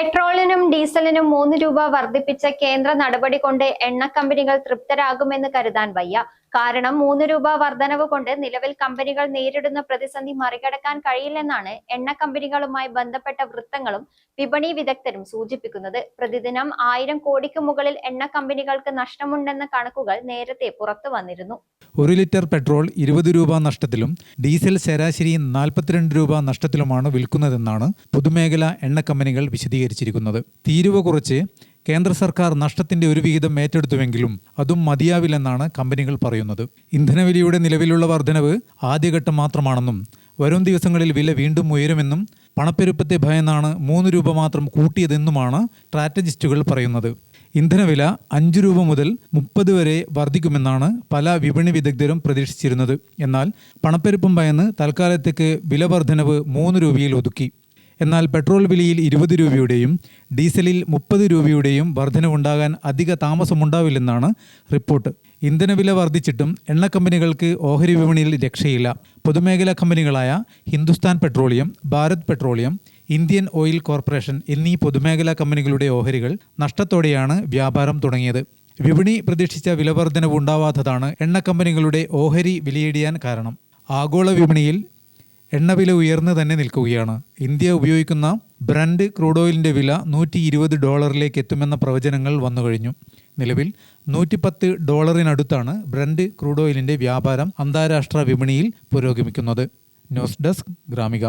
പെട്രോളിനും ഡീസലിനും 3 രൂപ വർദ്ധിപ്പിച്ച കേന്ദ്ര നടപടി കൊണ്ട് എണ്ണ കമ്പനികൾ തൃപ്തരാകുമെന്ന് കരുതാൻ വയ്യ. കാരണം 3 രൂപ വർധനവ് കൊണ്ട് നിലവിൽ കമ്പനികൾ നേരിടുന്ന പ്രതിസന്ധി മറികടക്കാൻ കഴിയില്ലെന്നാണ് എണ്ണ കമ്പനികളുമായി ബന്ധപ്പെട്ട വൃത്തങ്ങളും വിപണി വിദഗ്ധരും സൂചിപ്പിക്കുന്നത്. പ്രതിദിനം 1000 കോടിക്ക് മുകളിൽ എണ്ണ കമ്പനികൾക്ക് നഷ്ടമുണ്ടെന്ന കണക്കുകൾ നേരത്തെ പുറത്തു വന്നിരുന്നു. 1 ലിറ്റർ പെട്രോൾ 20 രൂപ നഷ്ടത്തിലും ഡീസൽ ശരാശരി 42 രൂപ നഷ്ടത്തിലുമാണ് വിൽക്കുന്നതെന്നാണ് പൊതുമേഖലാ എണ്ണ കമ്പനികൾ വിശദീകരിച്ചിരിക്കുന്നത്. തീരുവ കുറച്ച് കേന്ദ്ര സർക്കാർ നഷ്ടത്തിന്റെ ഒരു വിഹിതം ഏറ്റെടുത്തുവെങ്കിലും അതും മതിയാവില്ലെന്നാണ് കമ്പനികൾ പറയുന്നത്. ഇന്ധനവിലയുടെ നിലവിലുള്ള വർധനവ് ആദ്യഘട്ടം മാത്രമാണെന്നും വരും ദിവസങ്ങളിൽ വില വീണ്ടും ഉയരുമെന്നും പണപ്പെരുപ്പത്തെ ഭയന്നാണ് 3 രൂപ മാത്രം കൂട്ടിയതെന്നുമാണ് സ്ട്രാറ്റജിസ്റ്റുകൾ പറയുന്നത്. ഇന്ധനവില 5 രൂപ മുതൽ 30 വരെ വർദ്ധിക്കുമെന്നാണ് പല വിപണി വിദഗ്ധരും പ്രതീക്ഷിച്ചിരുന്നത്. എന്നാൽ പണപ്പെരുപ്പം ഭയന്ന് തൽക്കാലത്തേക്ക് വില വർധനവ് 3 രൂപയിൽ ഒതുക്കി. എന്നാൽ പെട്രോൾ വിലയിൽ 20 രൂപയുടെയും ഡീസലിൽ 30 രൂപയുടെയും വർധനവുണ്ടാകാൻ അധിക താമസമുണ്ടാവില്ലെന്നാണ് റിപ്പോർട്ട്. ഇന്ധനവില വർദ്ധിച്ചിട്ടും എണ്ണ കമ്പനികൾക്ക് ഓഹരി വിപണിയിൽ രക്ഷയില്ല. പൊതുമേഖലാ കമ്പനികളായ Hindustan petroleum, Bharat petroleum, Indian oil corporation എന്നീ പൊതുമേഖലാ കമ്പനികളുടെ ഓഹരികൾ നഷ്ടത്തോടെയാണ് വ്യാപാരം തുടങ്ങിയത്. വിപണി പ്രതീക്ഷിച്ച വിലവർധനവ് ഉണ്ടാവാത്തതാണ് എണ്ണ കമ്പനികളുടെ ഓഹരി വിലയിടിയാൻ കാരണം. ആഗോള വിപണിയിൽ എണ്ണവില ഉയർന്നു തന്നെ നിൽക്കുകയാണ്. ഇന്ത്യ ഉപയോഗിക്കുന്ന ബ്രന്റ് ക്രൂഡ് ഓയിലിൻ്റെ വില $120 എത്തുമെന്ന പ്രവചനങ്ങൾ വന്നുകഴിഞ്ഞു. നിലവിൽ $110 ബ്രന്റ് ക്രൂഡ് ഓയിലിൻ്റെ വ്യാപാരം അന്താരാഷ്ട്ര വിപണിയിൽ പുരോഗമിക്കുന്നത്. News desk Gramika.